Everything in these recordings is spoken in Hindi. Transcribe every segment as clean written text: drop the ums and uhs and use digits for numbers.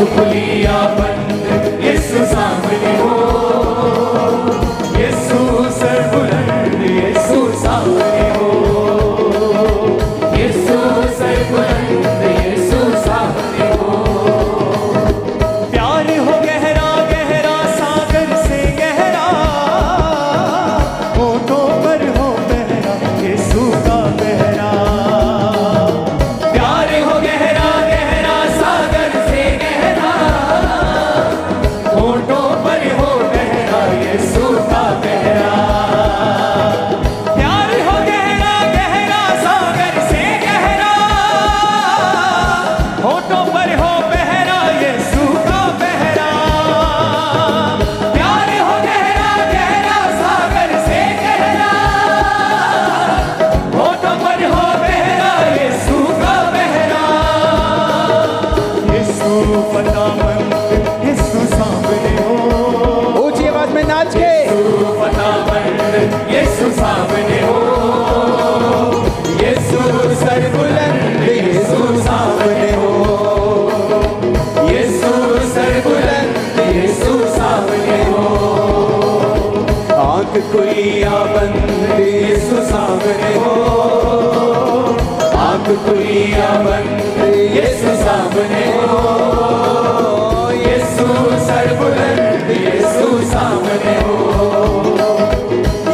खुलिया बंद यीशु सामने हो, यीशु सर बुलंद यीशु सामने हो, यीशु सर बुलंद यीशु सामने हो। प्यार हो गहरा गहरा सागर से गहरा, होठों पर हो पहरा यीशु का पहरा। प्यार हो गहरा गहरा सागर से गहरा, होठों पर हो पहरा यीशु का पहरा। प्यार हो गहरा गहरा सागर से गहरा, होठों पर हो पहरा यीशु का पहरा। प्यार हो गहरा गहरा सागर से गहरा, होठों पर हो पहरा यीशु का पहरा। यीशु फतेहमंद यीशु सामने हो, ऊंची आवाज में नाच के यीशु फतेहमंद यीशु सामने हो, यीशु सर बुलंद यीशु सामने हो, यीशु सर बुलंद यीशु सामने हो। आंख खुलिया बंद यीशु सामने हो, आंख खुलिया बंद यीशु सामने हो, यीशु सर बुलंद यीशु सामने हो,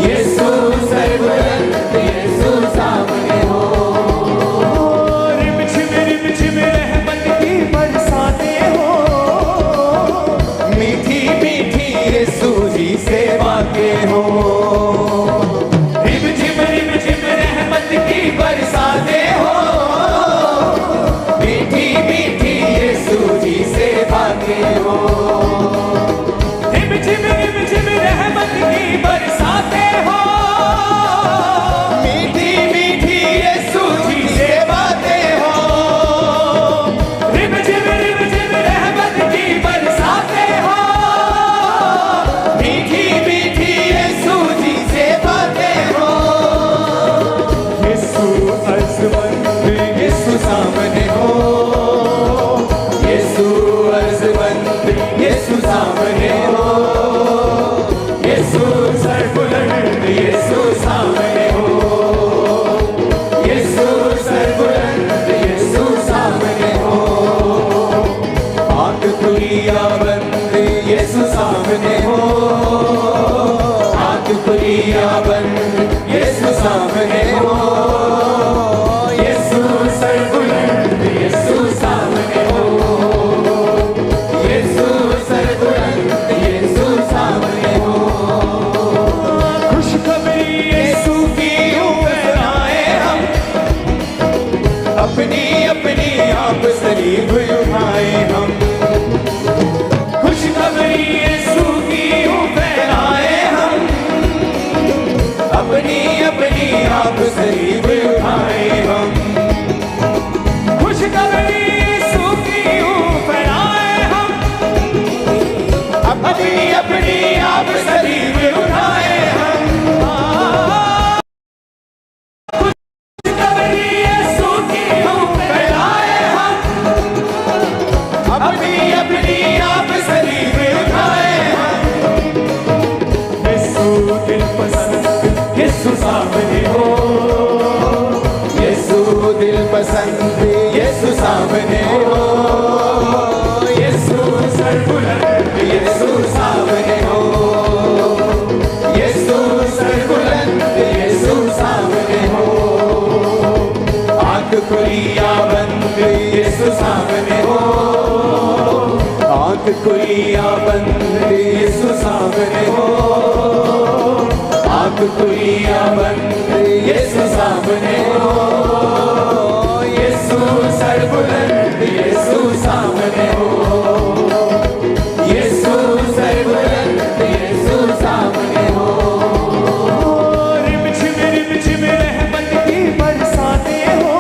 यीशु सर बुलंद यीशु सामने हो। रिमझिम रहमत की बरसातें हो, मीठी मीठी यीशु जी से बातें हो। रिमझिम रहमत की बरसातें हो, मीठी मीठी यीशु जी से बातें हो। रिमझिम रहमत की बरसातें हो, मीठी मीठी यीशु जी से बातें हो। रिमझिम रहमत की बरसातें हो, मीठी मीठी यीशु जी से बातें हो। यीशु अर्ज़मंद यीशु सामने हो, यीशु अर्ज़मंद यीशु सामने हो, यीशु सर बुलंद यीशु सामने हो, यीशु सर बुलंद यीशु सामने हो। आंख खुलिया बंद यीशु सामने हो, आंख खुलिया बंद यीशु सामने हो, यीशु सर बुलंद यीशु सामने हो, यीशु सर बुलंद यीशु सामने हो। खुशखबरी यीशु की यूं फैलाए हम, अपनी अपनी आप सलीब उठाए हम। खुशखबरी यीशु की यूं फैलाए हम, अपनी अपनी आप सलीब उठाए हम। खुशखबरी यीशु की यूं फैलाए हम, अपनी अपनी आप सलीब उठाए हम। खुशखबरी यीशु की यूं फैलाए हम, अपनी अपनी आप सलीब उठाए हम। यीशु दिल पसंद यीशु सामने हो, यीशु दिल पसंद यीशु सामने हो, यीशु सर बुलंद यीशु सामने हो, यीशु सर बुलंद यीशु सामने हो। आंख खुलिया बंद यीशु सामने हो, आंख खुलिया बंद यीशु सामने हो, आंख खुलिया बंद यीशु सामने हो, यीशु सर बुलंद यीशु सामने हो, यीशु सर बुलंद यीशु सामने हो। रिमझिम रहमत की बरसातें हो,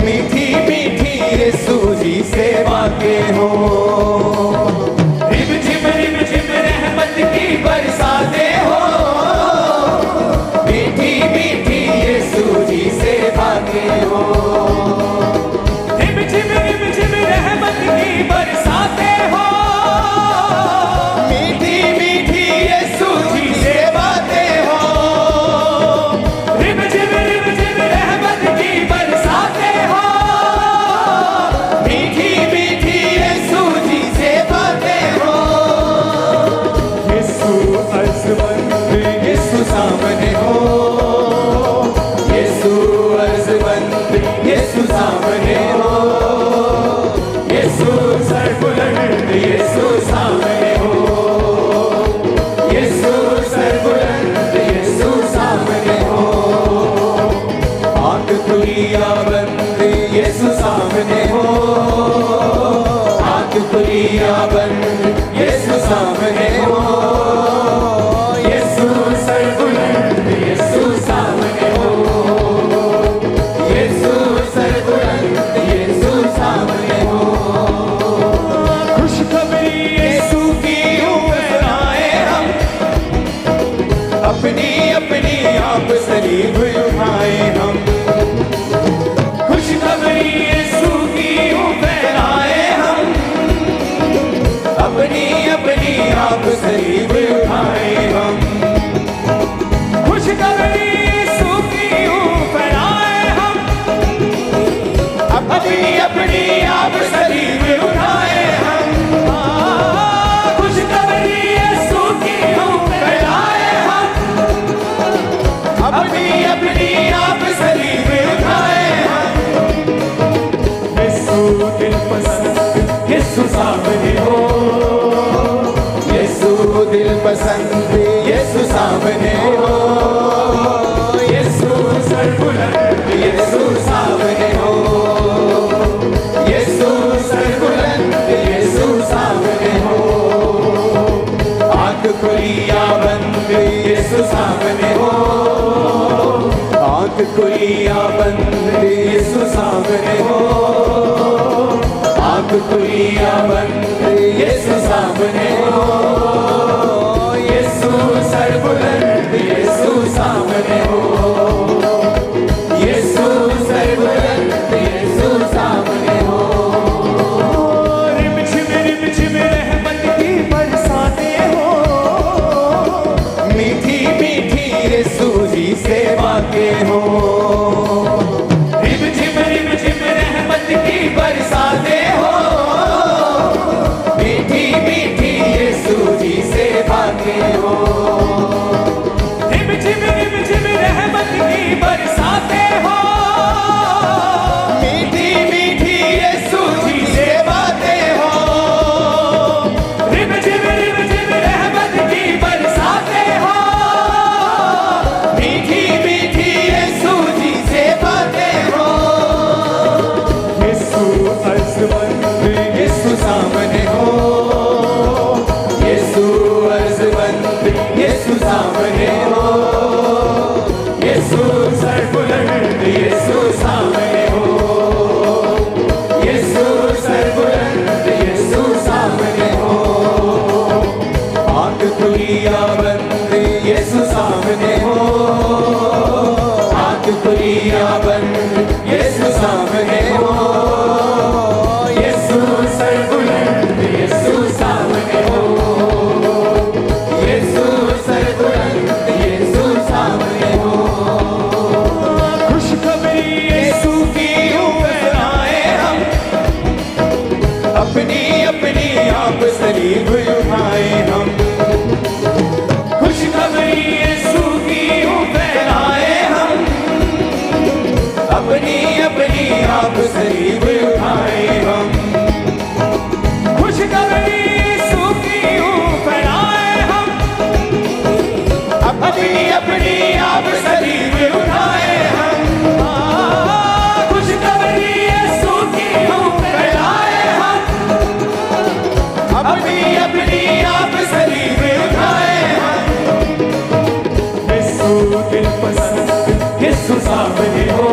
मीठी मीठी यीशु जी से बातें हो। रिमझिम रहमत की बरसातें हो, मीठी मीठी यीशु जी से बातें हो। रिमझिम रहमत की खुलिया बंद यीशु सामने हो, यीशु सरबुलंद यीशु सामने हो, यीशु सरबुलंद यीशु सामने हो। खुशखबरी यीशु की यूं फैलाए हम, अपनी अपनी आप सलीब उठाए हम। खुशखबरी यीशु की यूं फैलाए हम, अपनी अपनी आप सलीब उठाए हम। खुशखबरी यीशु की यूं फैलाए हम, अपनी अपनी आप सलीब उठाए हम। खुशखबरी यीशु की यूं फैलाए हम, अपनी अपनी आप सलीब उठाए हम। यीशु दिल पसंद यीशु सामने हो, यीशु दिल पसंद यीशु सामने हो, यीशु सरबुलंद यीशु सामने हो, यीशु सरबुलंद यीशु सामने हो। आंख खुलिया बंद यीशु सामने हो, आंख खुलिया बंद यीशु सामने हो, आंख खुलिया बंद यीशु सामने हो, यीशु सरबुलंद यीशु सामने हो, यीशु सरबुलंद यीशु सामने हो। रिमझिम रिमझिम रहमत की बरसातें हो, मीठी मीठी यीशु जी से बातें हो, रिमझिम रिमझिम रहमत की बरसातें हो, मीठी मीठी यीशु जी से बातें हो, रिमझिम रिमझिम रहमत की बरसातें हो, मीठी मीठी यीशु जी से बातें हो, रिमझिम रिमझिम रहमत की बरसातें हो, मीठी मीठी यीशु जी से बातें हो। यीशु अर्ज़मंद यीशु सामने हो, यीशु अर्ज़मंद यीशु सामने हो, यीशु सरबुलंद यीशु सामने हो, यीशु सरबुलंद यीशु सामने हो। आंख खुलिया बंद यीशु सामने हो, आंख खुलिया बंद यीशु सामने हो, यीशु सरबुलंद यीशु सामने हो, यीशु सरबुलंद यीशु सामने हो। खुशखबरी यीशु की यूं फैलाए हम, अपनी अपनी आप सलीब उठाए हम। खुशखबरी यीशु की यूं फैलाए हम, अपनी अपनी आप सलीब उठाए हम। खुशखबरी यीशु की यूं फैलाए हम, अपनी अपनी आप सलीब उठाए हम। खुशखबरी यीशु की यूं फैलाए हम, अपनी अपनी आप सलीब उठाए हम। यीशु दिल पसंद यीशु सामने हो,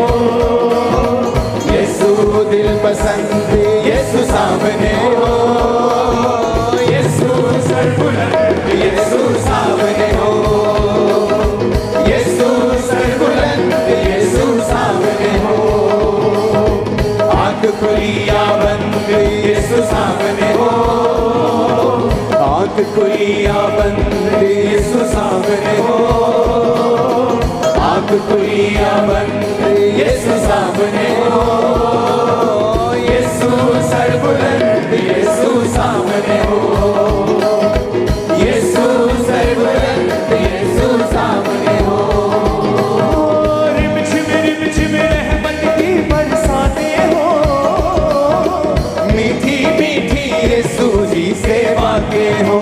यीशु दिल पसंद यीशु सामने हो, यीशु सरबुलंद यीशु सामने हो, यीशु सरबुलंद यीशु सामने हो। आंख खुलिया बंद यीशु सामने हो, आंख खुलिया बंद यीशु सामने हो, आंख खुलिया बंद यीशु सामने हो, यीशु सरबुलंद यीशु सामने हो, यीशु सरबुलंद यीशु सामने हो। रिमझिम रिमझिम रहमत की बरसातें हो, मीठी मीठी यीशु जी से बातें हो,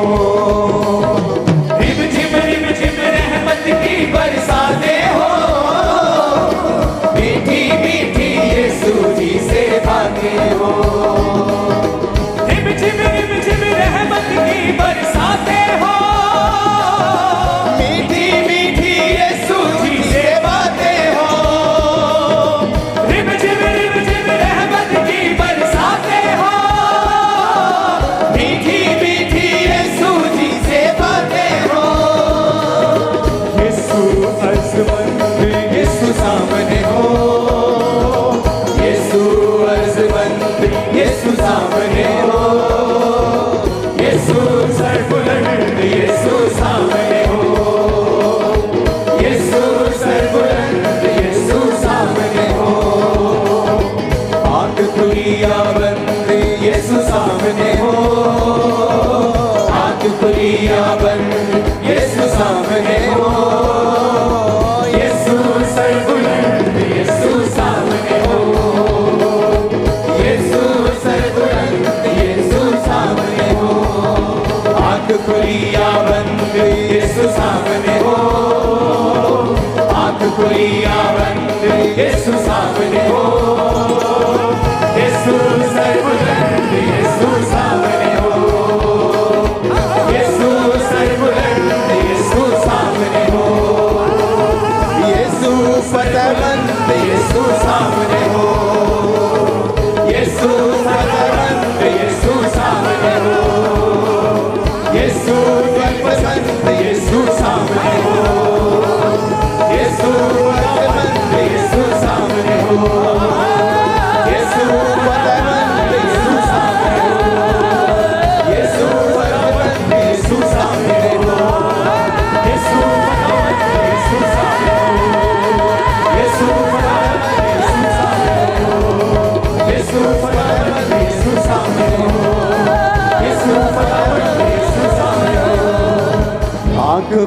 रिमझिम रिमझिम रहमत की बरसातें हो, मीठी मीठी यीशु जी से बातें हो, रिमझिम रिमझिम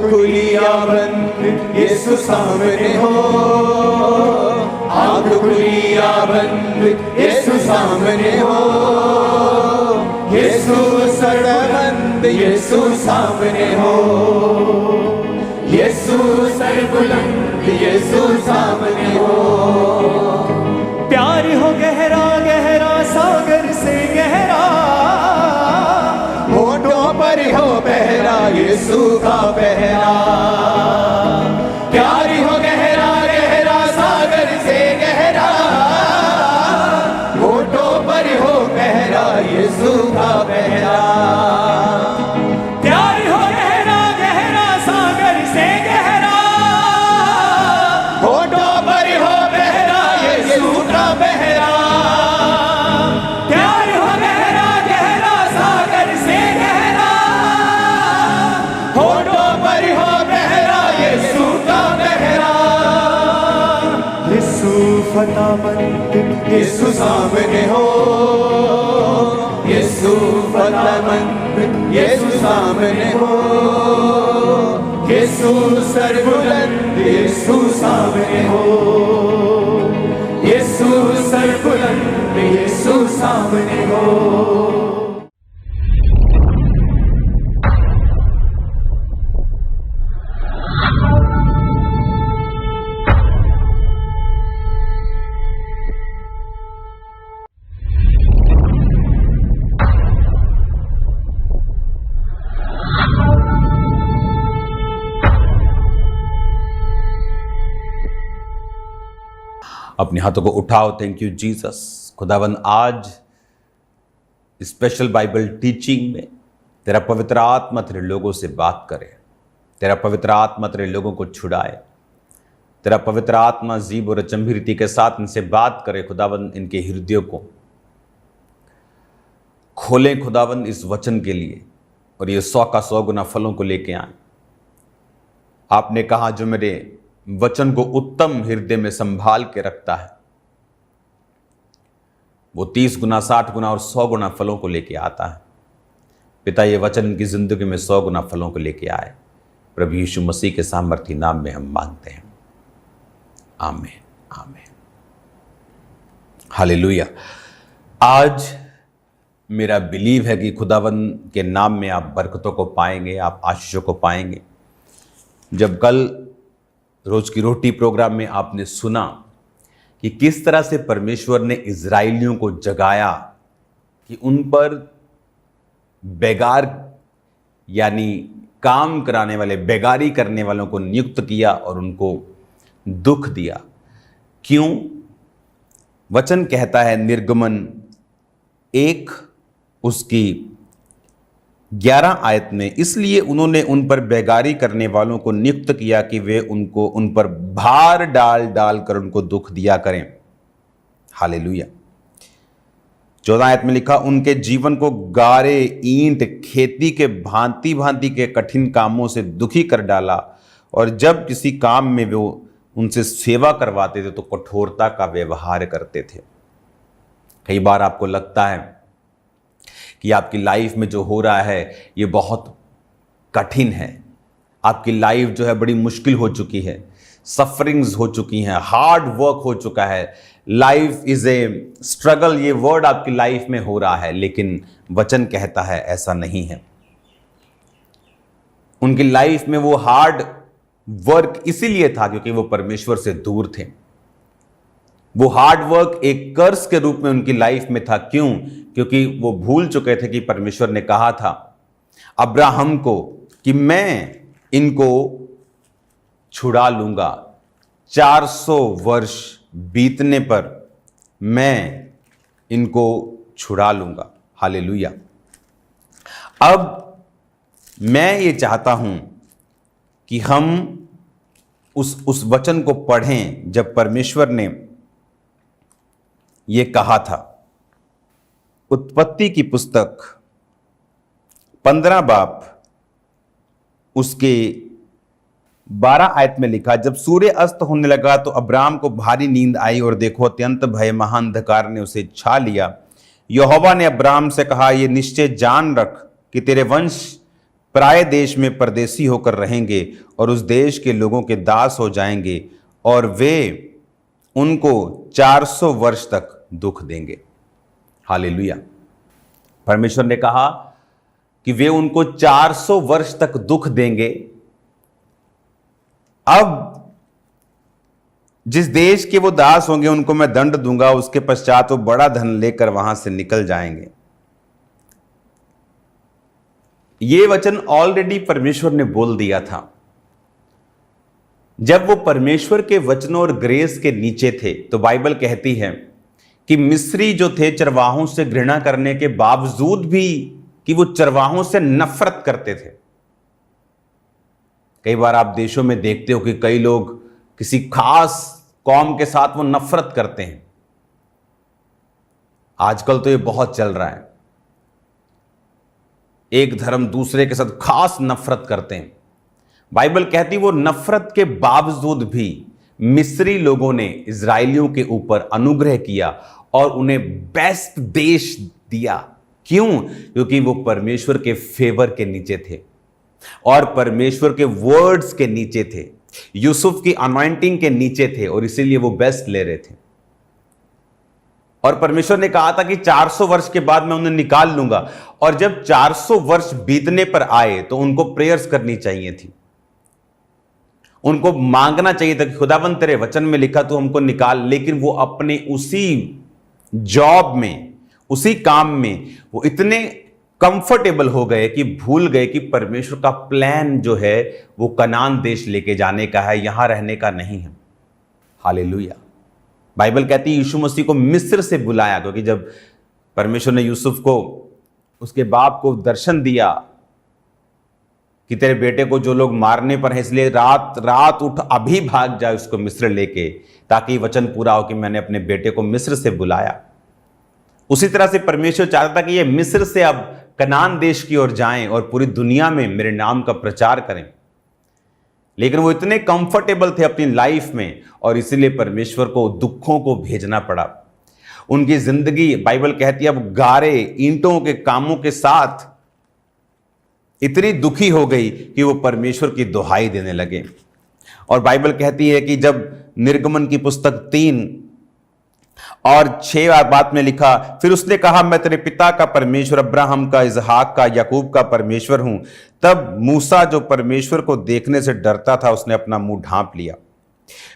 खुली या बंद यीशु सामने हो, आँख खुली या बंद यीशु सामने हो, यीशु सरबंद यीशु सामने हो, यीशु सरबुलंद यीशु सामने हो। प्यार हो गहरा गहरा सागर से गहरा, होठों पर हो पहरा यीशु का पहरा। प्यार हो गहरा गहरा सागर से गहरा, होठों पर हो पहरा यीशु का पहरा। प्यार हो गहरा गहरा सागर से गहरा, होठों पर हो पहरा यीशु का पहरा। प्यार हो गहरा गहरा सागर से गहरा, होठों पर हो पहरा यीशु का पहरा। यीशु फतेहमंद यीशु सामने हो, यीशु फतेहमंद यीशु सामने हो, यीशु सरबुलंद यीशु सामने हो, यीशु सरबुलंद यीशु सामने हो। अपने हाथों को उठाओ। Thank you Jesus. खुदावन आज स्पेशल बाइबल टीचिंग में तेरा पवित्र आत्मा तेरे लोगों से बात करे, तेरा पवित्र आत्मा तेरे लोगों को छुड़ाए, तेरा पवित्र आत्मा जीब और अचंभी रीति के साथ इनसे बात करे। खुदावन इनके हृदयों को खोलें खुदावन इस वचन के लिए, और ये 100 का 100 गुना फलों को लेके आए। आपने कहा जो मेरे वचन को उत्तम हृदय में संभाल के रखता है वो 30 गुना 60 गुना और 100 गुना फलों को लेके आता है। पिता ये वचन इनकी जिंदगी में 100 गुना फलों को लेके आए। प्रभु यीशु मसीह के सामर्थी नाम में हम मांगते हैं, आमीन आमीन हालेलुया। आज मेरा बिलीव है कि खुदावन के नाम में आप बरकतों को पाएंगे, आप आशीषों को पाएंगे। जब कल रोज की रोटी प्रोग्राम में आपने सुना कि किस तरह से परमेश्वर ने इजराइलियों को जगाया कि उन पर बेगार यानी काम कराने वाले, बेगारी करने वालों को नियुक्त किया और उनको दुख दिया। क्यों? वचन कहता है निर्गमन 1 उसकी 11 आयत में, इसलिए उन्होंने उन पर बेगारी करने वालों को नियुक्त किया कि वे उन पर भार डाल डाल कर उनको दुख दिया करें। हालेलुया। 14 आयत में लिखा, उनके जीवन को गारे, ईंट, खेती के भांति भांति के कठिन कामों से दुखी कर डाला, और जब किसी काम में वो उनसे सेवा करवाते थे तो कठोरता का व्यवहार करते थे। कई बार आपको लगता है कि आपकी लाइफ में जो हो रहा है ये बहुत कठिन है, आपकी लाइफ जो है बड़ी मुश्किल हो चुकी है, सफरिंग्स हो चुकी हैं, हार्ड वर्क हो चुका है, लाइफ इज ए स्ट्रगल, ये वर्ड आपकी लाइफ में हो रहा है। लेकिन वचन कहता है ऐसा नहीं है। उनकी लाइफ में वो हार्ड वर्क इसीलिए था क्योंकि वो परमेश्वर से दूर थे। वो हार्ड वर्क एक कर्स के रूप में उनकी लाइफ में था। क्यों? क्योंकि वो भूल चुके थे कि परमेश्वर ने कहा था अब्राहम को कि मैं इनको छुड़ा लूंगा, 400 वर्ष बीतने पर मैं इनको छुड़ा लूंगा। हालेलुया। अब मैं ये चाहता हूं कि हम उस वचन को पढ़ें जब परमेश्वर ने ये कहा था। उत्पत्ति की पुस्तक 15 बाब उसके 12 आयत में लिखा, जब सूर्य अस्त होने लगा तो अब्राम को भारी नींद आई और देखो अत्यंत भय महान अंधकार ने उसे छा लिया। यहोवा ने अब्राम से कहा, ये निश्चय जान रख कि तेरे वंश पराये देश में परदेसी होकर रहेंगे और उस देश के लोगों के दास हो जाएंगे और वे उनको 400 वर्ष तक दुख देंगे। हालेलुया। परमेश्वर ने कहा कि वे उनको 400 वर्ष तक दुख देंगे। अब जिस देश के वो दास होंगे उनको मैं दंड दूंगा, उसके पश्चात वो बड़ा धन लेकर वहां से निकल जाएंगे। ये वचन ऑलरेडी परमेश्वर ने बोल दिया था। जब वो परमेश्वर के वचनों और ग्रेस के नीचे थे तो बाइबल कहती है कि मिस्री जो थे चरवाहों से घृणा करने के बावजूद भी कि वो चरवाहों से नफरत करते थे। कई बार आप देशों में देखते हो कि कई लोग किसी खास कौम के साथ वो नफरत करते हैं। आजकल तो ये बहुत चल रहा है, एक धर्म दूसरे के साथ खास नफरत करते हैं। बाइबल कहती वो नफरत के बावजूद भी मिस्री लोगों ने इजरायलियों के ऊपर अनुग्रह किया और उन्हें बेस्ट देश दिया। क्यों? क्योंकि वो परमेश्वर के फेवर के नीचे थे और परमेश्वर के वर्ड्स के नीचे थे, यूसुफ की अनॉइंटिंग के नीचे थे और इसीलिए वो बेस्ट ले रहे थे। और परमेश्वर ने कहा था कि 400 वर्ष के बाद मैं उन्हें निकाल लूंगा। और जब 400 वर्ष बीतने पर आए तो उनको प्रेयर्स करनी चाहिए थी, उनको मांगना चाहिए था कि खुदावंद तेरे वचन में लिखा तू हमको निकाल। लेकिन वो अपने उसी जॉब में, उसी काम में वो इतने कंफर्टेबल हो गए कि भूल गए कि परमेश्वर का प्लान जो है वो कनान देश लेके जाने का है, यहां रहने का नहीं है। हालेलुया। बाइबल कहती है यीशु मसीह को मिस्र से बुलाया, क्योंकि जब परमेश्वर ने यूसुफ को, उसके बाप को दर्शन दिया कि तेरे बेटे को जो लोग मारने पर हैं, इसलिए रात रात उठ अभी भाग जाए उसको मिस्र लेके, ताकि वचन पूरा हो कि मैंने अपने बेटे को मिस्र से बुलाया। उसी तरह से परमेश्वर चाहता था कि ये मिस्र से अब कनान देश की ओर जाएं और पूरी दुनिया में मेरे नाम का प्रचार करें। लेकिन वो इतने कंफर्टेबल थे अपनी लाइफ में और इसीलिए परमेश्वर को दुखों को भेजना पड़ा। उनकी जिंदगी, बाइबल कहती है, अब गारे ईंटों के कामों के साथ इतनी दुखी हो गई कि वो परमेश्वर की दुहाई देने लगे। और बाइबल कहती है कि जब निर्गमन की पुस्तक 3 और 6 बात में लिखा, फिर उसने कहा मैं तेरे पिता का परमेश्वर, अब्राहम का, इसहाक का, याकूब का परमेश्वर हूं। तब मूसा जो परमेश्वर को देखने से डरता था उसने अपना मुंह ढांप लिया।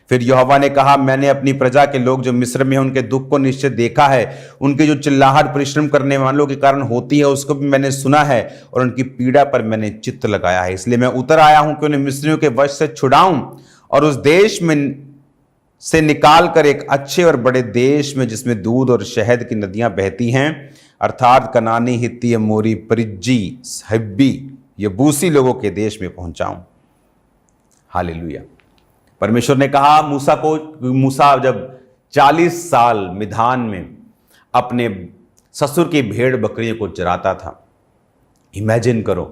फिर यहोवा ने कहा मैंने अपनी प्रजा के लोग जो मिस्र में हैं उनके दुख को निश्चय देखा है, उनके जो चिल्लाहट परिश्रम करने वालों के कारण होती है उसको भी मैंने सुना है और उनकी पीड़ा पर मैंने चित्त लगाया है। इसलिए मैं उतर आया हूं कि उन्हें मिस्रियों के वश से छुड़ाऊं और उस देश में से निकाल कर एक अच्छे और बड़े देश में जिसमें दूध और शहद की नदियां बहती हैं, अर्थात कनानी, हित्ती, अमोरी, परिज्जी, हिब्बी, यबूसी लोगों के देश में पहुंचाऊं। हालेलुया। परमेश्वर ने कहा मूसा को, मूसा जब 40 साल मिधान में अपने ससुर की भेड़ बकरियों को चराता था, इमेजिन करो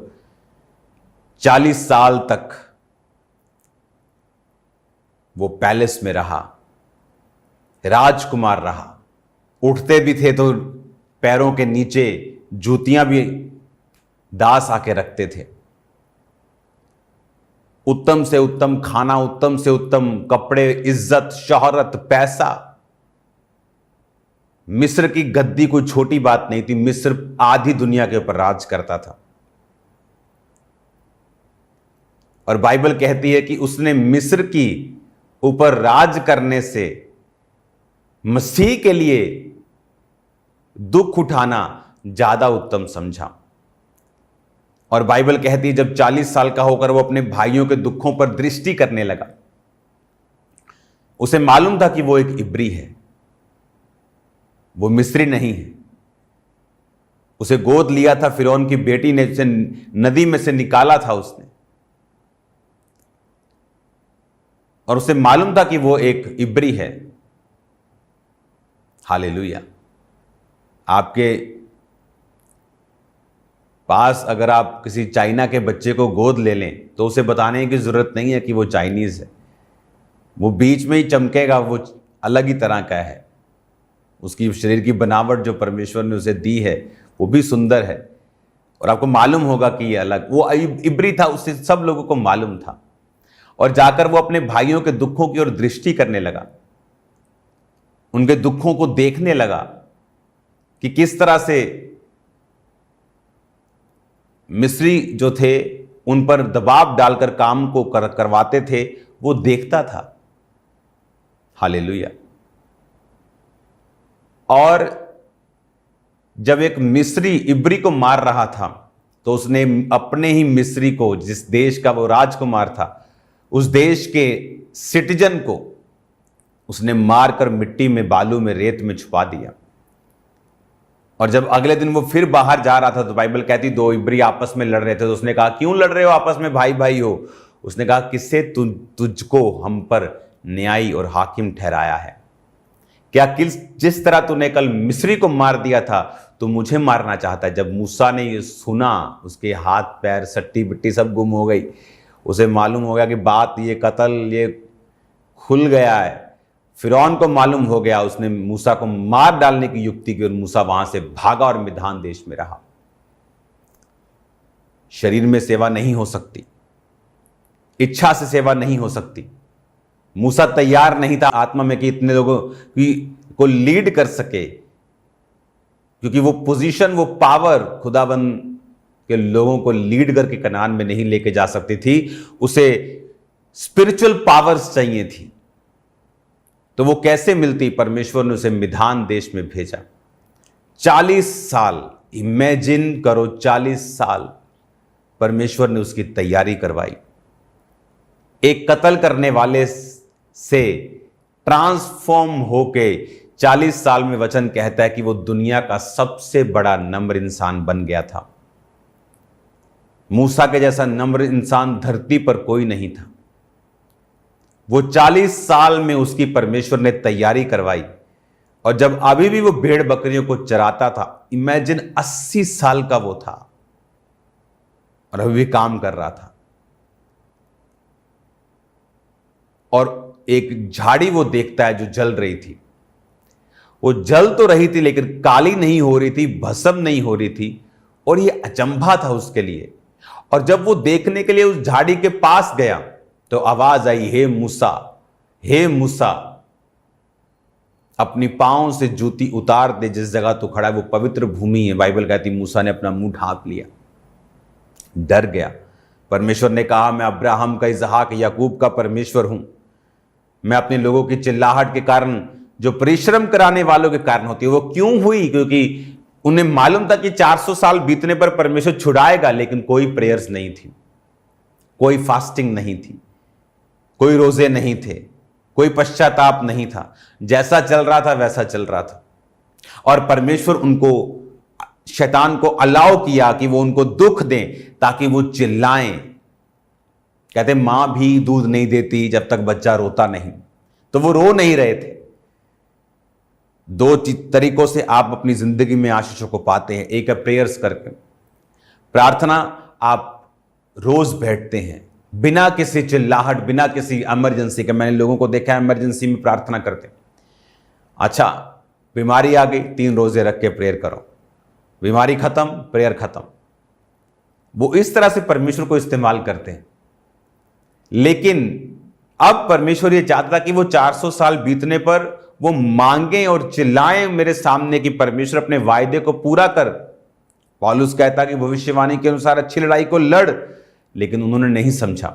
40 साल तक वो पैलेस में रहा, राजकुमार रहा, उठते भी थे तो पैरों के नीचे जूतियां भी दास आके रखते थे, उत्तम से उत्तम खाना, उत्तम से उत्तम कपड़े, इज्जत, शोहरत, पैसा। मिस्र की गद्दी कोई छोटी बात नहीं थी, मिस्र आधी दुनिया के ऊपर राज करता था। और बाइबल कहती है कि उसने मिस्र की ऊपर राज करने से मसीह के लिए दुख उठाना ज्यादा उत्तम समझा। और बाइबल कहती है जब 40 साल का होकर वो अपने भाइयों के दुखों पर दृष्टि करने लगा, उसे मालूम था कि वो एक इब्री है, वो मिस्री नहीं है। उसे गोद लिया था फिरौन की बेटी ने, उसे नदी में से निकाला था उसने, और उसे मालूम था कि वो एक इब्री है। हालेलुया। आपके पास अगर आप किसी चाइना के बच्चे को गोद ले लें तो उसे बताने की जरूरत नहीं है कि वो चाइनीज है, वो बीच में ही चमकेगा, वो अलग ही तरह का है। उसकी शरीर की बनावट जो परमेश्वर ने उसे दी है वो भी सुंदर है। और आपको मालूम होगा कि ये अलग, वो इब्री था, उससे सब लोगों को मालूम था। और जाकर वो अपने भाइयों के दुखों की ओर दृष्टि करने लगा, उनके दुखों को देखने लगा कि किस तरह से मिस्री जो थे उन पर दबाव डालकर काम को करवाते थे, वो देखता था। हालेलुया। और जब एक मिस्री इब्री को मार रहा था तो उसने अपने ही मिस्री को, जिस देश का वो राजकुमार था, उस देश के सिटीजन को उसने मारकर मिट्टी में, बालू में, रेत में छुपा दिया। और जब अगले दिन वो फिर बाहर जा रहा था तो बाइबल कहती दो इब्री आपस में लड़ रहे थे, तो उसने कहा क्यों लड़ रहे हो आपस में, भाई भाई हो? उसने कहा किससे तुझको हम पर न्यायी और हाकिम ठहराया है? क्या जिस तरह तूने कल मिस्री को मार दिया था तो मुझे मारना चाहता है? जब मूसा ने ये सुना, उसके हाथ पैर, सट्टी बिट्टी सब गुम हो गई। उसे मालूम हो गया कि बात ये कत्ल ये खुल गया है। फिरौन को मालूम हो गया, उसने मूसा को मार डालने की युक्ति की और मूसा वहां से भागा और मिधान देश में रहा। शरीर में सेवा नहीं हो सकती, इच्छा से सेवा नहीं हो सकती। मूसा तैयार नहीं था आत्मा में कि इतने लोगों को लीड कर सके, क्योंकि वो पोजीशन, वो पावर खुदाबंद के लोगों को लीड करके कनान में नहीं लेके जा सकती थी। उसे स्पिरिचुअल पावर्स चाहिए थी। तो वो कैसे मिलती? परमेश्वर ने उसे मिधान देश में भेजा। 40 साल, इमेजिन करो, 40 साल परमेश्वर ने उसकी तैयारी करवाई। एक कत्ल करने वाले से ट्रांसफॉर्म होके 40 साल में वचन कहता है कि वो दुनिया का सबसे बड़ा नम्र इंसान बन गया था। मूसा के जैसा नम्र इंसान धरती पर कोई नहीं था। वो 40 साल में उसकी परमेश्वर ने तैयारी करवाई। और जब अभी भी वो भेड़ बकरियों को चराता था, इमेजिन 80 साल का वो था और अभी भी काम कर रहा था। और एक झाड़ी वो देखता है जो जल रही थी। वो जल तो रही थी लेकिन काली नहीं हो रही थी, भस्म नहीं हो रही थी। और ये अचंभा था उसके लिए। और जब वो देखने के लिए उस झाड़ी के पास गया तो आवाज आई, हे मूसा, हे मूसा, अपनी पांव से जूती उतार दे, जिस जगह तू खड़ा है वो पवित्र भूमि है। बाइबल कहती मूसा ने अपना मुंह ढांप लिया, डर गया। परमेश्वर ने कहा, मैं अब्राहम का, इसहाक, याकूब का परमेश्वर हूं। मैं अपने लोगों की चिल्लाहट के कारण, जो परिश्रम कराने वालों के कारण होती है, वो क्यों हुई? क्योंकि उन्हें मालूम था कि 400 साल बीतने पर परमेश्वर छुड़ाएगा, लेकिन कोई प्रेयर्स नहीं थी, कोई फास्टिंग नहीं थी, कोई रोजे नहीं थे, कोई पश्चाताप नहीं था। जैसा चल रहा था वैसा चल रहा था। और परमेश्वर उनको, शैतान को अलाउ किया कि वो उनको दुख दें ताकि वो चिल्लाएं। कहते मां भी दूध नहीं देती जब तक बच्चा रोता नहीं। तो वो रो नहीं रहे थे। 2 तरीकों से आप अपनी जिंदगी में आशीषों को पाते हैं। एक है प्रेयर्स करके, प्रार्थना। आप रोज बैठते हैं बिना किसी चिल्लाहट, बिना किसी इमरजेंसी के। मैंने लोगों को देखा है इमरजेंसी में प्रार्थना करते। अच्छा, बीमारी आ गई, 3 रोजे रख के प्रेयर करो, बीमारी खत्म, प्रेयर खत्म। वो इस तरह से परमेश्वर को इस्तेमाल करते हैं। लेकिन अब परमेश्वर ये चाहता था कि वो 400 साल बीतने पर वो मांगे और चिल्लाएं मेरे सामने कि परमेश्वर अपने वायदे को पूरा कर। पौलुस कहता कि भविष्यवाणी के अनुसार अच्छी लड़ाई को लड़, लेकिन उन्होंने नहीं समझा।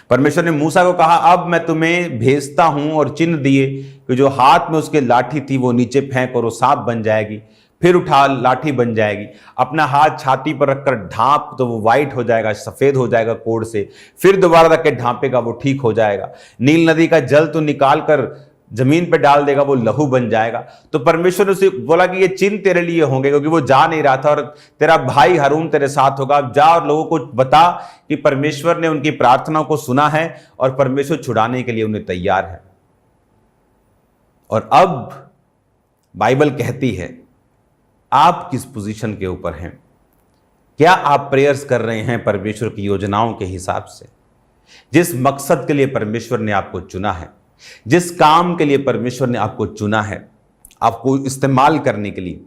परमेश्वर ने मूसा को कहा, अब मैं तुम्हें भेजता हूं, और चिन्ह दिए कि जो हाथ में उसके लाठी थी वो नीचे फेंक और वो सांप बन जाएगी, फिर उठा लाठी बन जाएगी, अपना हाथ छाती पर रखकर ढांप तो वो वाइट हो जाएगा, सफेद हो जाएगा कोड़ से, फिर दोबारा रख के ढांपेगा वो ठीक हो जाएगा। नील नदी का जल तो निकाल कर जमीन पे डाल देगा, वो लहू बन जाएगा। तो परमेश्वर ने उसे बोला कि ये चिन्ह तेरे लिए होंगे, क्योंकि वो जा नहीं रहा था, और तेरा भाई हारून तेरे साथ होगा। अब जा और लोगों को बता कि परमेश्वर ने उनकी प्रार्थना को सुना है और परमेश्वर छुड़ाने के लिए उन्हें तैयार है। और अब बाइबल कहती है, आप किस पोजीशन के ऊपर हैं? क्या आप प्रेयर्स कर रहे हैं परमेश्वर की योजनाओं के हिसाब से? जिस मकसद के लिए परमेश्वर ने आपको चुना है, जिस काम के लिए परमेश्वर ने आपको चुना है, आपको इस्तेमाल करने के लिए,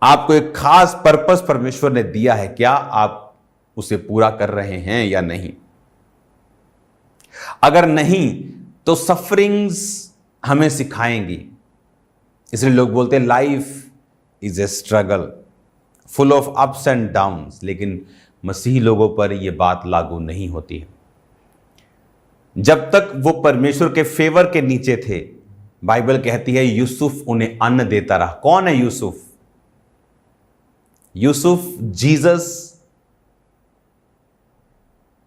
आपको एक खास पर्पस परमेश्वर ने दिया है, क्या आप उसे पूरा कर रहे हैं या नहीं? अगर नहीं तो सफरिंग्स हमें सिखाएंगी। इसलिए लोग बोलते हैं life is a struggle full of ups and downs, लेकिन मसीही लोगों पर यह बात लागू नहीं होती है। जब तक वो परमेश्वर के फेवर के नीचे थे, बाइबल कहती है यूसुफ उन्हें अन्न देता रहा। कौन है यूसुफ? यूसुफ जीसस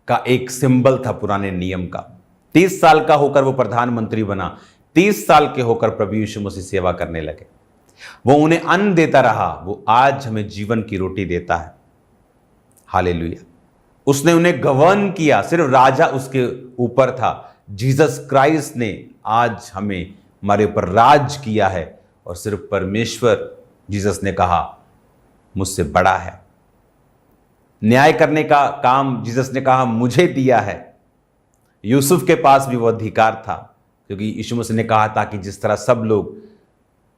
का एक सिंबल था पुराने नियम का। 30 साल का होकर वो प्रधानमंत्री बना, 30 साल के होकर प्रभु यीशु मसीह सेवा करने लगे। वो उन्हें अन्न देता रहा, वो आज हमें जीवन की रोटी देता है। हालेलुया। उसने उन्हें गवर्न किया, सिर्फ राजा उसके ऊपर था। जीसस क्राइस्ट ने आज हमें हमारे ऊपर राज किया है, और सिर्फ परमेश्वर, जीसस ने कहा मुझसे बड़ा है। न्याय करने का काम जीसस ने कहा मुझे दिया है। यूसुफ के पास भी वो अधिकार था, क्योंकि यीशु मसीह ने कहा था कि जिस तरह सब लोग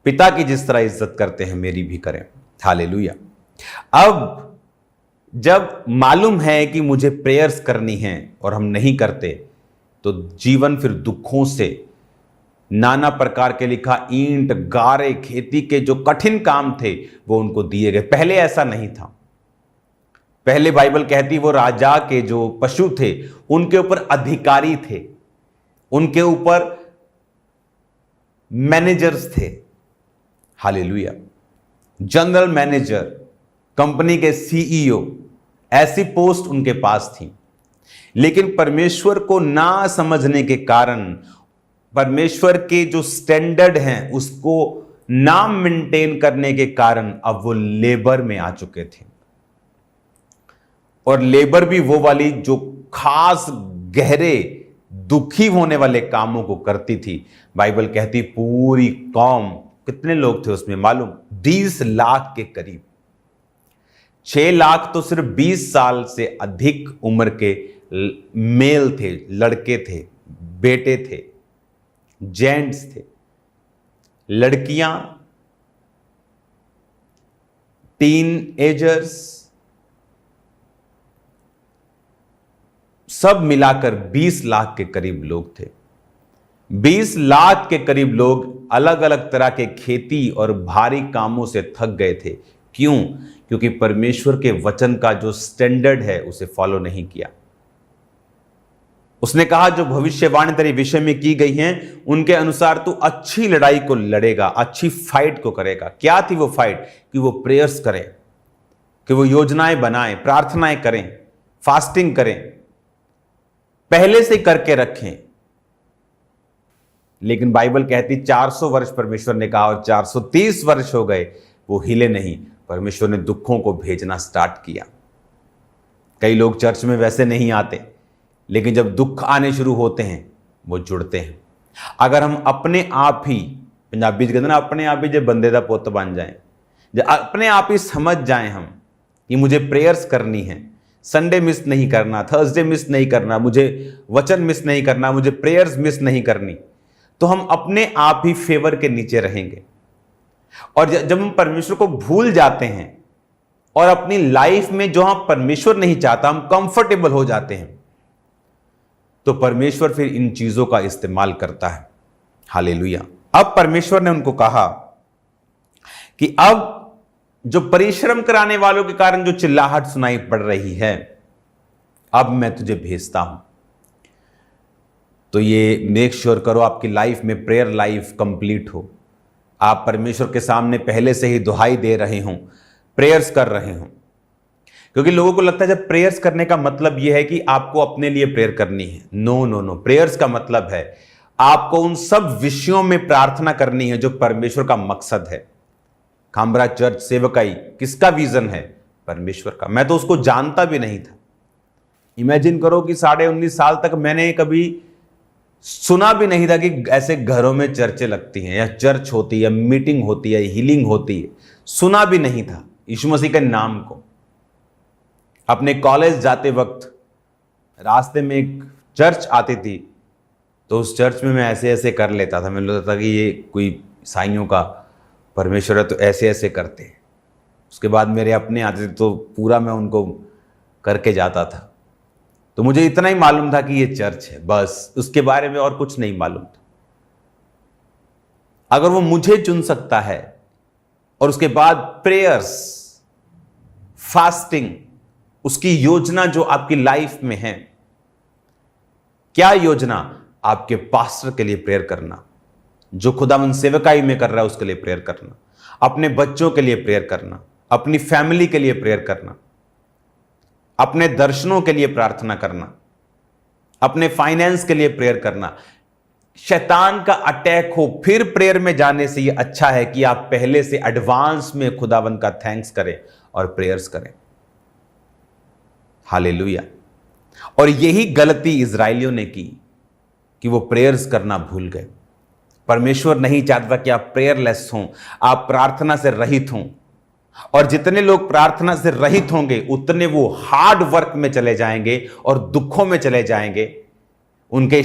पिता की जिस तरह इज्जत करते हैं मेरी भी करें। हालेलुया। अब जब मालूम है कि मुझे प्रेयर्स करनी है और हम नहीं करते, तो जीवन फिर दुखों से, नाना प्रकार के लिखा ईंट गारे खेती के जो कठिन काम थे वो उनको दिए गए। पहले ऐसा नहीं था। पहले बाइबल कहती वो राजा के जो पशु थे उनके ऊपर अधिकारी थे, उनके ऊपर मैनेजर्स थे। हालेलुया। जनरल मैनेजर, कंपनी के सीईओ, ऐसी पोस्ट उनके पास थी। लेकिन परमेश्वर को ना समझने के कारण, परमेश्वर के जो स्टैंडर्ड हैं उसको ना मेंटेन करने के कारण अब वो लेबर में आ चुके थे। और लेबर भी वो वाली जो खास गहरे दुखी होने वाले कामों को करती थी। बाइबल कहती पूरी कौम, कितने लोग थे उसमें मालूम? 20 लाख के करीब। 6 लाख तो सिर्फ 20 साल से अधिक उम्र के मेल थे, लड़के थे, बेटे थे, जेंट्स थे। लड़कियां, टीन एजर्स, सब मिलाकर 20 लाख के करीब लोग थे। 20 लाख के करीब लोग अलग अलग तरह के खेती और भारी कामों से थक गए थे। क्यों? क्योंकि परमेश्वर के वचन का जो स्टैंडर्ड है उसे फॉलो नहीं किया। उसने कहा जो भविष्यवाणी तेरे विषय में की गई हैं उनके अनुसार तू अच्छी लड़ाई को लड़ेगा, अच्छी फाइट को करेगा। क्या थी वो फाइट? कि वो प्रेयर्स करें, कि वो योजनाएं बनाएं, प्रार्थनाएं करें, फास्टिंग करें, पहले से करके रखें। लेकिन बाइबल कहती 400 वर्ष परमेश्वर ने कहा और 430 वर्ष हो गए, वो हिले नहीं। परमेश्वर ने दुखों को भेजना स्टार्ट किया। कई लोग चर्च में वैसे नहीं आते, लेकिन जब दुख आने शुरू होते हैं वो जुड़ते हैं। अगर हम अपने आप ही, पंजाबी कहते ना, अपने आप ही जो बंदे दा पुत्त बन जाएं, जब अपने आप ही समझ जाएं हम कि मुझे प्रेयर्स करनी है, संडे मिस नहीं करना, थर्सडे मिस नहीं करना, मुझे वचन मिस नहीं करना, मुझे प्रेयर्स मिस नहीं करनी, तो हम अपने आप ही फेवर के नीचे रहेंगे। और जब हम परमेश्वर को भूल जाते हैं और अपनी लाइफ में जो हम परमेश्वर नहीं चाहता, हम कंफर्टेबल हो जाते हैं, तो परमेश्वर फिर इन चीजों का इस्तेमाल करता है। हालेलुया। अब परमेश्वर ने उनको कहा कि अब जो परिश्रम कराने वालों के कारण जो चिल्लाहट सुनाई पड़ रही है, अब मैं तुझे भेजता हूं। तो ये मेक श्योर करो आपकी लाइफ में प्रेयर लाइफ कंप्लीट हो। आप परमेश्वर के सामने पहले से ही दुहाई दे रहे हों, प्रेयर्स कर रहे हों। क्योंकि लोगों को लगता है जब प्रेयर्स करने का मतलब यह है कि आपको अपने लिए प्रेयर करनी है। नो नो नो, प्रेयर्स का मतलब है आपको उन सब विषयों में प्रार्थना करनी है जो परमेश्वर का मकसद है। खामरा चर्च सेवकाई किसका विजन है? परमेश्वर का। मैं तो उसको जानता भी नहीं था। इमेजिन करो कि 19.5 साल तक मैंने कभी सुना भी नहीं था कि ऐसे घरों में चर्चें लगती हैं या चर्च होती है, मीटिंग होती है, हीलिंग होती है। सुना भी नहीं था यीशु मसीह के नाम को। अपने कॉलेज जाते वक्त रास्ते में एक चर्च आती थी, तो उस चर्च में मैं ऐसे ऐसे कर लेता था। मैं लगता था कि ये कोई ईसाइयों का परमेश्वर है तो ऐसे ऐसे करते हैं। उसके बाद मेरे अपने आते थे तो पूरा मैं उनको करके जाता था। तो मुझे इतना ही मालूम था कि ये चर्च है, बस उसके बारे में और कुछ नहीं मालूम था। अगर वो मुझे चुन सकता है और उसके बाद प्रेयर्स, फास्टिंग, उसकी योजना जो आपकी लाइफ में है, क्या योजना? आपके पास्टर के लिए प्रेयर करना, जो खुदावंद सेवकाई में कर रहा है उसके लिए प्रेयर करना, अपने बच्चों के लिए प्रेयर करना, अपनी फैमिली के लिए प्रेयर करना, अपने दर्शनों के लिए प्रार्थना करना, अपने फाइनेंस के लिए प्रेयर करना। शैतान का अटैक हो फिर प्रेयर में जाने से यह अच्छा है कि आप पहले से एडवांस में खुदावंद का थैंक्स करें और प्रेयर्स करें। हालेलुया। और यही गलती इजराइलियों ने की कि वो प्रेयर्स करना भूल गए। परमेश्वर नहीं चाहता कि आप प्रेयरलेस हों, आप प्रार्थना से रहित हों। और जितने लोग प्रार्थना से रहित होंगे उतने वो हार्ड वर्क में चले जाएंगे और दुखों में चले जाएंगे। उनके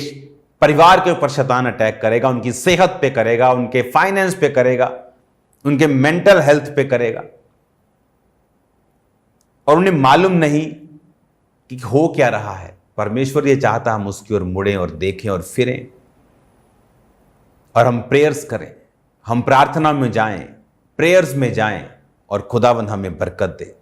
परिवार के ऊपर शैतान अटैक करेगा, उनकी सेहत पे करेगा, उनके फाइनेंस पे करेगा, उनके मेंटल हेल्थ पे करेगा, और उन्हें मालूम नहीं कि हो क्या रहा है। परमेश्वर ये चाहता हम उसकी ओर मुड़ें और देखें और फिरें और हम प्रेयर्स करें, हम प्रार्थना में जाएं, प्रेयर्स में जाएं और खुदावंद हमें बरकत दे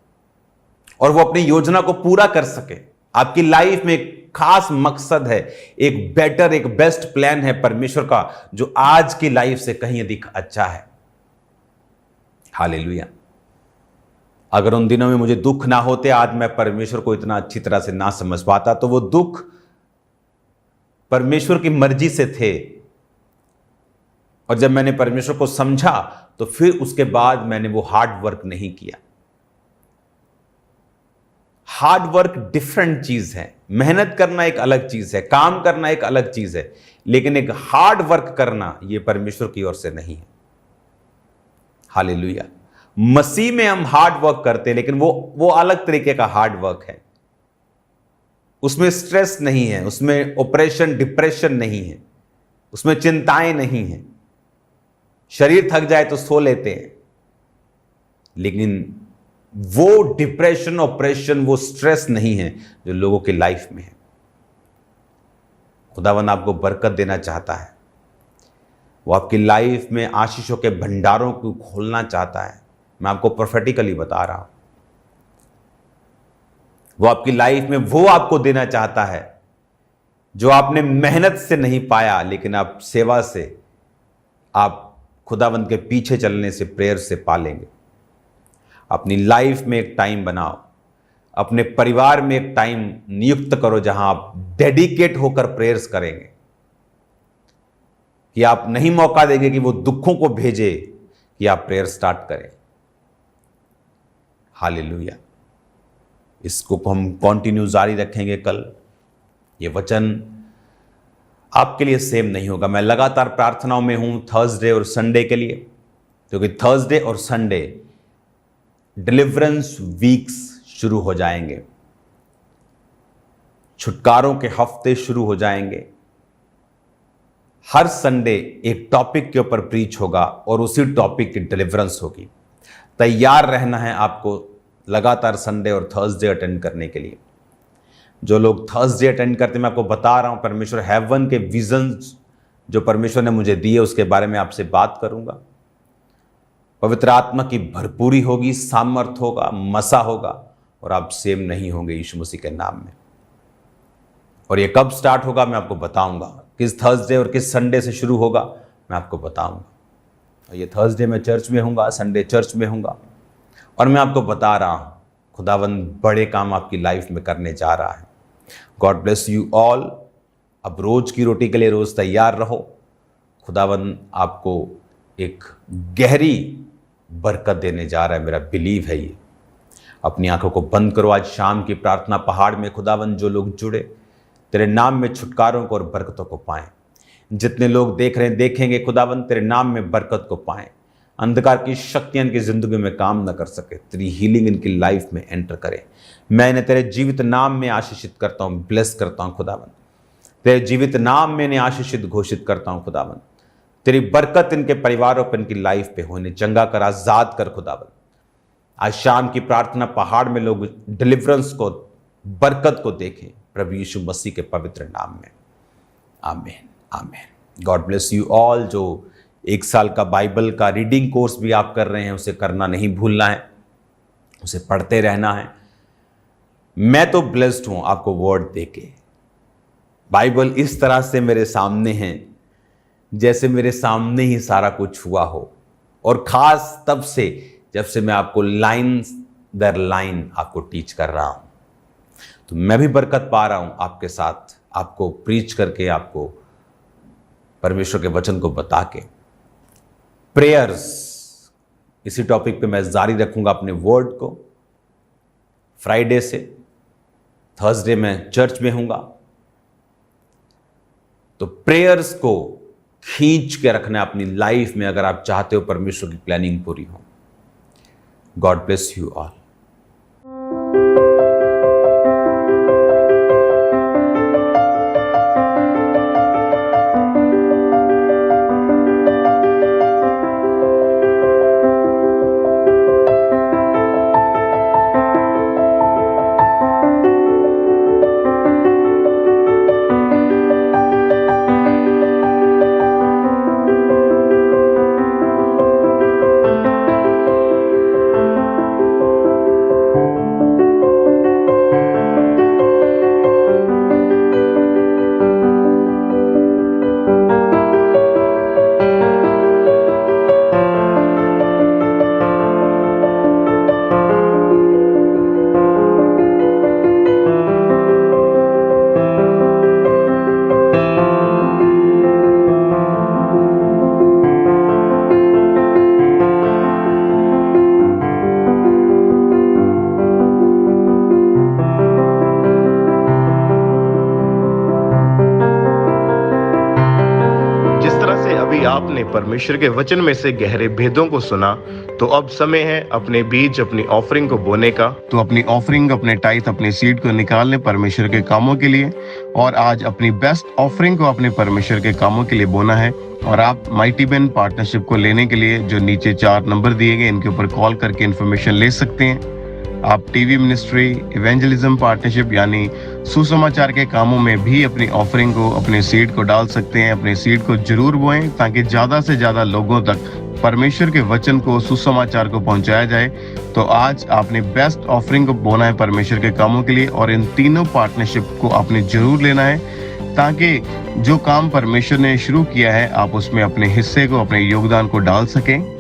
और वो अपनी योजना को पूरा कर सके। आपकी लाइफ में एक खास मकसद है, एक बेटर, एक बेस्ट प्लान है परमेश्वर का, जो आज की लाइफ से कहीं अधिक अच्छा है। हालेलुया। अगर उन दिनों में मुझे दुख ना होते, आज मैं परमेश्वर को इतना अच्छी तरह से ना समझ पाता, तो वो दुख परमेश्वर की मर्जी से थे। और जब मैंने परमेश्वर को समझा तो फिर उसके बाद मैंने वो हार्ड वर्क नहीं किया। हार्ड वर्क डिफरेंट चीज है, मेहनत करना एक अलग चीज है, काम करना एक अलग चीज है, लेकिन एक हार्ड वर्क करना यह परमेश्वर की ओर से नहीं है। हालेलुया। मसीह में हम हार्ड वर्क करते हैं, लेकिन वो अलग तरीके का हार्ड वर्क है। उसमें स्ट्रेस नहीं है, उसमें ऑपरेशन डिप्रेशन नहीं है, उसमें चिंताएं नहीं है। शरीर थक जाए तो सो लेते हैं, लेकिन वो डिप्रेशन, ऑपरेशन, वो स्ट्रेस नहीं है जो लोगों की लाइफ में है। खुदावंद आपको बरकत देना चाहता है, वो आपकी लाइफ में आशीषों के भंडारों को खोलना चाहता है। मैं आपको प्रोफेटिकली बता रहा हूं, वो आपकी लाइफ में वो आपको देना चाहता है जो आपने मेहनत से नहीं पाया, लेकिन आप सेवा से, आप खुदावंद के पीछे चलने से, प्रेयर से पा लेंगे। अपनी लाइफ में एक टाइम बनाओ, अपने परिवार में एक टाइम नियुक्त करो जहां आप डेडिकेट होकर प्रेयर्स करेंगे, कि आप नहीं मौका देंगे कि वो दुखों को भेजे कि आप प्रेयर स्टार्ट करें। हालेलुया। इसको हम कंटिन्यू जारी रखेंगे। कल ये वचन आपके लिए सेम नहीं होगा। मैं लगातार प्रार्थनाओं में हूं थर्सडे और संडे के लिए, क्योंकि थर्सडे और संडे डिलीवरेंस वीक्स शुरू हो जाएंगे, छुटकारों के हफ्ते शुरू हो जाएंगे। हर संडे एक टॉपिक के ऊपर प्रीच होगा और उसी टॉपिक की डिलीवरेंस होगी। तैयार रहना है आपको लगातार संडे और थर्सडे अटेंड करने के लिए। जो लोग थर्सडे अटेंड करते हैं, मैं आपको बता रहा हूं, परमेश्वर हेवन के विजन्स जो परमेश्वर ने मुझे दिए उसके बारे में आपसे बात करूंगा। पवित्र आत्मा की भरपूरी होगी, सामर्थ होगा, मसा होगा और आप सेम नहीं होंगे यीशु मसीह के नाम में। और ये कब स्टार्ट होगा मैं आपको बताऊंगा, किस थर्सडे और किस संडे से शुरू होगा मैं आपको बताऊंगा। और ये थर्सडे मैं चर्च में हूँगा, संडे चर्च में हूँगा, और मैं आपको बता रहा हूँ खुदावंद बड़े काम आपकी लाइफ में करने जा रहा है। God bless you all. अब रोज की रोटी के लिए रोज तैयार रहो। खुदावंद आपको एक गहरी बरकत देने जा रहा है, मेरा बिलीव है ये। अपनी आंखों को बंद करो। आज शाम की प्रार्थना पहाड़ में खुदावंद जो लोग जुड़े तेरे नाम में छुटकारों को और बरकतों को पाएं। जितने लोग देख रहे हैं देखेंगे खुदावंद तेरे नाम में बरकत को पाएं। अंधकार की शक्तियां इनकी जिंदगी में काम न कर सके, तेरी हीलिंग इनकी लाइफ में एंटर करे। मैं इन्हें तेरे जीवित नाम में आशीषित करता हूँ, ब्लेस करता हूँ खुदावंद। तेरे जीवित नाम में इन्हें आशीषित घोषित करता हूँ खुदावंद। तेरी बरकत इनके परिवारों पर, इनकी लाइफ पे हो, इन्हें चंगा कर, आजाद कर खुदावंद। आज शाम की प्रार्थना पहाड़ में लोग डिलीवरेंस को, बरकत को देखें प्रभु यीशु मसीह के पवित्र नाम में। आमीन आमीन। God bless you all. जो 1 साल का बाइबल का रीडिंग कोर्स भी आप कर रहे हैं, उसे करना नहीं भूलना है, उसे पढ़ते रहना है। मैं तो ब्लेस्ड हूं आपको वर्ड देके। बाइबल इस तरह से मेरे सामने है जैसे मेरे सामने ही सारा कुछ हुआ हो, और खास तब से जब से मैं आपको लाइन दर लाइन आपको टीच कर रहा हूं, तो मैं भी बरकत पा रहा हूं आपके साथ, आपको प्रीच करके, आपको परमेश्वर के वचन को बता के। प्रेयर्स, इसी टॉपिक पे मैं जारी रखूंगा अपने वर्ड को। फ्राइडे से थर्सडे में चर्च में हूंगा, तो प्रेयर्स को खींच के रखना अपनी लाइफ में अगर आप चाहते हो परमेश्वर की प्लानिंग पूरी हो। God bless you all. आपने परमेश्वर के वचन में से गहरे भेदों को सुना, तो अब समय है अपने बीज, अपनी ऑफरिंग को बोने का। तो अपनी ऑफरिंग, अपने टाइथ, अपने सीड को निकाल लें परमेश्वर के कामों के लिए, और आज अपनी बेस्ट ऑफरिंग को अपने परमेश्वर के कामों के लिए बोना है। और आप माइटी बेन पार्टनरशिप को लेने के लिए जो नीचे 4 नंबर दिए गए, इनके ऊपर कॉल करके इन्फॉर्मेशन ले सकते हैं। आप टीवी मिनिस्ट्री, इवेंजलिज्म पार्टनरशिप यानी सुसमाचार के कामों में भी अपनी ऑफरिंग को, अपने सीड को डाल सकते हैं। अपने सीड को जरूर बोएं ताकि ज़्यादा से ज़्यादा लोगों तक परमेश्वर के वचन को, सुसमाचार को पहुंचाया जाए। तो आज आपने बेस्ट ऑफरिंग को बोना है परमेश्वर के कामों के लिए, और इन तीनों पार्टनरशिप को आपने जरूर लेना है ताकि जो काम परमेश्वर ने शुरू किया है आप उसमें अपने हिस्से को, अपने योगदान को डाल सकें।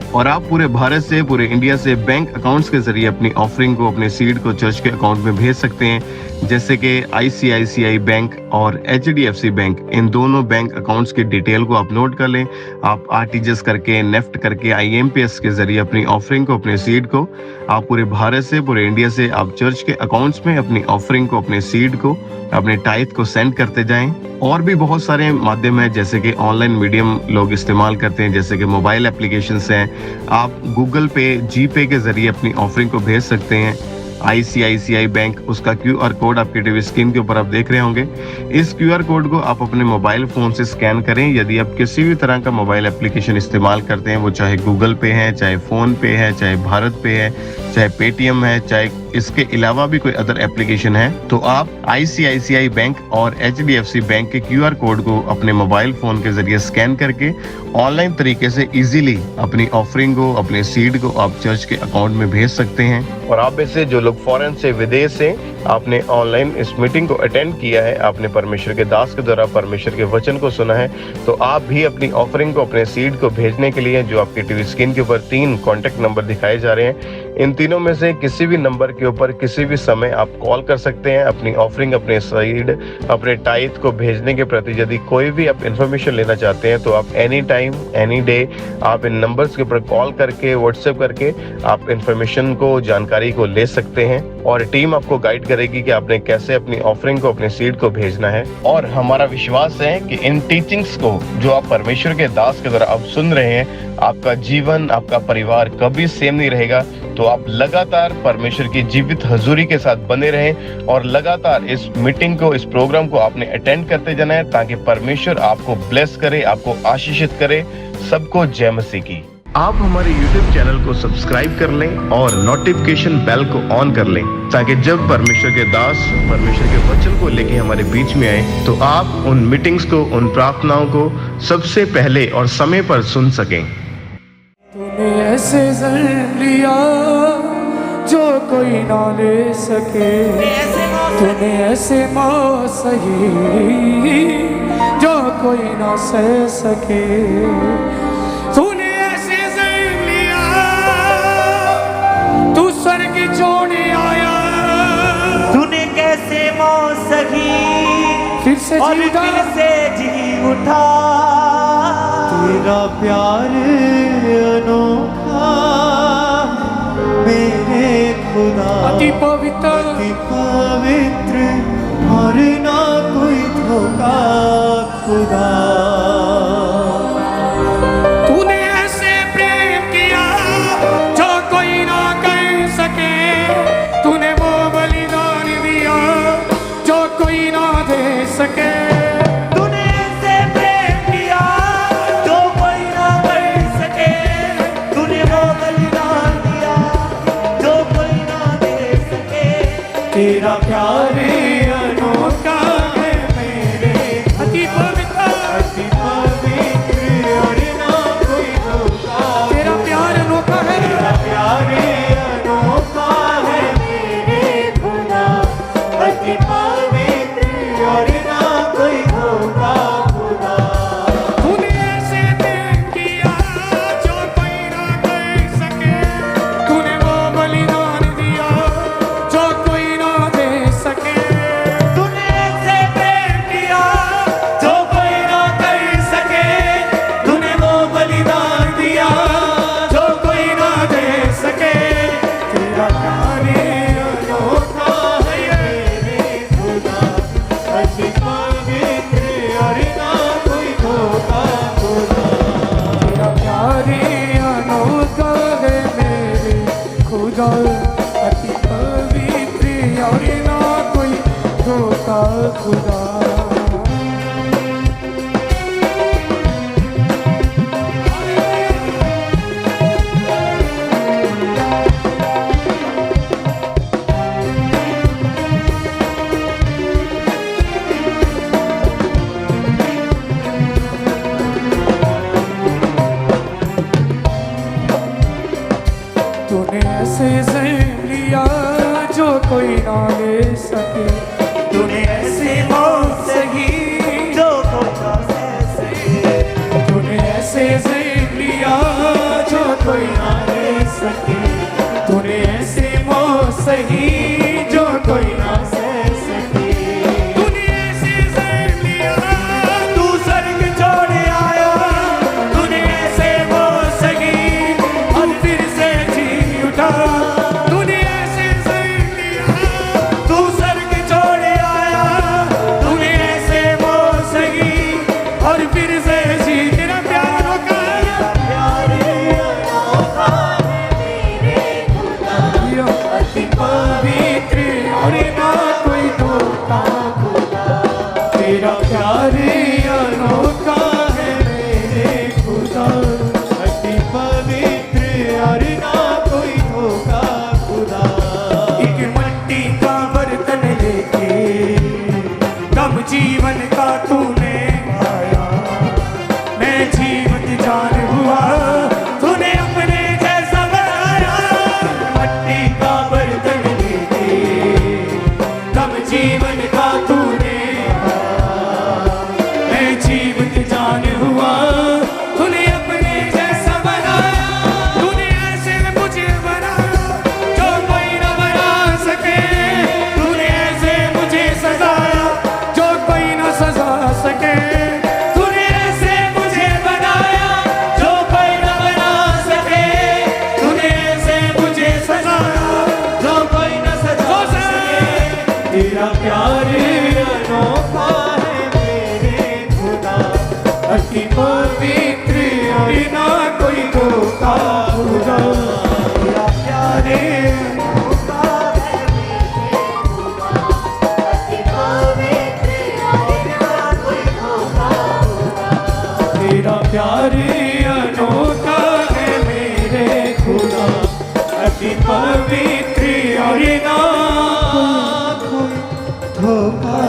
और आप पूरे भारत से, पूरे इंडिया से बैंक अकाउंट्स के जरिए अपनी ऑफरिंग को, अपने सीड को चर्च के अकाउंट में भेज सकते हैं, जैसे कि ICICI बैंक और HDFC बैंक। इन दोनों बैंक अकाउंट्स की डिटेल को आप नोट कर लें। आप RTGS करके, नेफ्ट करके, IMPS के जरिए अपनी ऑफरिंग को, अपने सीड को, आप पूरे भारत से, पूरे इंडिया से आप चर्च के अकाउंट्स में अपनी ऑफरिंग को, अपने सीड को, अपने टाइथ को सेंड करते जाएं। और भी बहुत सारे माध्यम है जैसे कि ऑनलाइन मीडियम लोग इस्तेमाल करते हैं, जैसे कि मोबाइल एप्लीकेशंस हैं। आप गूगल पे, GPay के जरिए अपनी ऑफरिंग को भेज सकते हैं। ICICI बैंक, उसका QR कोड आपके टीवी स्क्रीन के ऊपर आप देख रहे होंगे। इस QR कोड को आप अपने मोबाइल फोन से स्कैन करें। यदि आप किसी भी तरह का मोबाइल एप्लीकेशन इस्तेमाल करते हैं, वो चाहे गूगल पे है, चाहे फोन पे है, चाहे भारत पे है, चाहे पेटीएम है, चाहे इसके अलावा भी कोई अदर एप्लीकेशन है, तो आप ICICI बैंक और HDFC बैंक के QR कोड को अपने मोबाइल फोन के जरिए स्कैन करके ऑनलाइन तरीके से इजीली अपनी ऑफरिंग को, अपने सीड को आप चर्च के अकाउंट में भेज सकते हैं। और आप में से जो लोग फॉरेन से, विदेश से, आपने ऑनलाइन इस मीटिंग को अटेंड किया है, आपने परमेश्वर के दास के द्वारा परमेश्वर के वचन को सुना है, तो आप भी अपनी ऑफरिंग को, अपने सीड को भेजने के लिए जो आपके टीवी स्क्रीन के ऊपर 3 कॉन्टेक्ट नंबर दिखाए जा रहे हैं, इन तीनों में से किसी भी नंबर के ऊपर किसी भी समय आप कॉल कर सकते हैं। अपनी ऑफरिंग, अपने सीड, अपने टाइथ को भेजने के प्रति यदि कोई भी आप इन्फॉर्मेशन लेना चाहते हैं, तो आप एनी टाइम, एनी डे आप इन नंबर्स के ऊपर कॉल करके, व्हाट्सएप करके आप इन्फॉर्मेशन को, जानकारी को ले सकते हैं, और टीम आपको गाइड करेगी कि आपने कैसे अपनी ऑफरिंग को, अपने सीड को भेजना है। और हमारा विश्वास है कि इन टीचिंग्स को जो आप परमेश्वर के दास के द्वारा आप सुन रहे हैं, आपका जीवन, आपका परिवार कभी सेम नहीं रहेगा। तो आप लगातार परमेश्वर की जीवित हजूरी के साथ बने रहें, और लगातार इस मीटिंग को, इस प्रोग्राम को आपने अटेंड करते जाना है, ताकि परमेश्वर आपको ब्लेस करे, आपको आशीषित करे। सबको जय मसीह की। आप हमारे YouTube चैनल को सब्सक्राइब कर लें और नोटिफिकेशन बेल को ऑन कर लें, ताकि जब परमेश्वर के दास परमेश्वर के वचन को लेके हमारे बीच में आए तो आप उन मीटिंग्स को, उन प्रार्थनाओं को सबसे पहले और समय पर सुन सकें। तूने ऐसे जन्म लिया जो कोई ना ले सके, तूने ऐसे मौत सही जो कोई ना सह सके, तूने ऐसे जन्म लिया, तू स्वर्ग छोड़े आया, तूने कैसे मौत सही फिर से और जी फिर से जी उठा। तेरा प्यार अनोखा मेरे खुदा, अति पवित्र अति पवित्र और ना कोई धोखा खुदा। तूने ऐसे प्रेम किया जो कोई ना कर सके, तूने वो बलिदान दिया जो कोई ना दे सके, तूने ऐसे प्रेम किया जो कोई ना कर सके, तूने वो बलिदान दिया जो कोई ना दे सके। तेरा प्यार अनोखा है मेरे, अति पवित्र अति पवित्र और ना कोई धोखा। तेरा प्यार अनोखा है, तेरा प्यार अनोखा है मेरे खुदा, अति पवित्र और ना कोई धोखा खुदा। तूने ऐसे प्रेम किया जो कोई ना कर सके, तूने वो बलिदान दिया जो कोई ना दे सके, तूने ऐसे प्रेम किया जो कोई ना कर सके, तूने वो बलिदान दिया जो कोई ना दे सके। तेरा प्यार अनोखा है मेरे खुदा, अति पवित्र और ना कोई धोखा खुदा। तेरा प्यार अनोखा है मेरे खुदा, अति पवित्र और ना कोई धोखा खुदा। तूने ऐसे जन्म लिया जो कोई ना ले सके, तूने ऐसे मौत सही जो कोई ना सह सके, तूने ऐसे जन्म लिया जो कोई ना ले सके, तूने ऐसे मौत सही जो कोई ना सह सके, तूने ऐसे जन्म लिया, तू स्वर्ग छोड़ आया, तूने ऐसे मौत सही और फिर से जी उठा, तूने ऐसे जन्म लिया, तू स्वर्ग छोड़ आया, तूने ऐसे मौत सही और फिर से जी। तेरा प्यार अनोखा है, प्यार अनोखा है मेरे खुदा, अति पवित्र और ना कोई धोखा खुदा। तेरा प्यार अनोखा है मेरे खुदा, अति पवित्र और ना कोई धोखा खुदा। एक मिट्टी का बर्तन लेके कब जीवन का तूने आया, मैं जीवत जान हुआ तूने अपने जैसा बनाया, मिट्टी का बर्तन लेके कब जीवन का तूने आया, मैं जीवत जान हुआ तूने अपने जैसा बनाया, तूने ऐसे मुझे बनाया जो कोई न बना सके, तूने ऐसे मुझे सजाया जो कोई न सजा सके, तूने ऐसे मुझे बनाया जो कोई न बना सके, तूने ऐसे मुझे सजाया जो कोई न सजा सके। तेरा प्यार अनोखा है मेरे खुदा, अति पवित्र और ना कोई धोखा खुदा। तेरा प्यार अनोखा है मेरे खुदा, अति पवित्र और ना कोई धोखा खुदा। तेरा प्यार अनोखा है पवित्र और ना कोई धोखा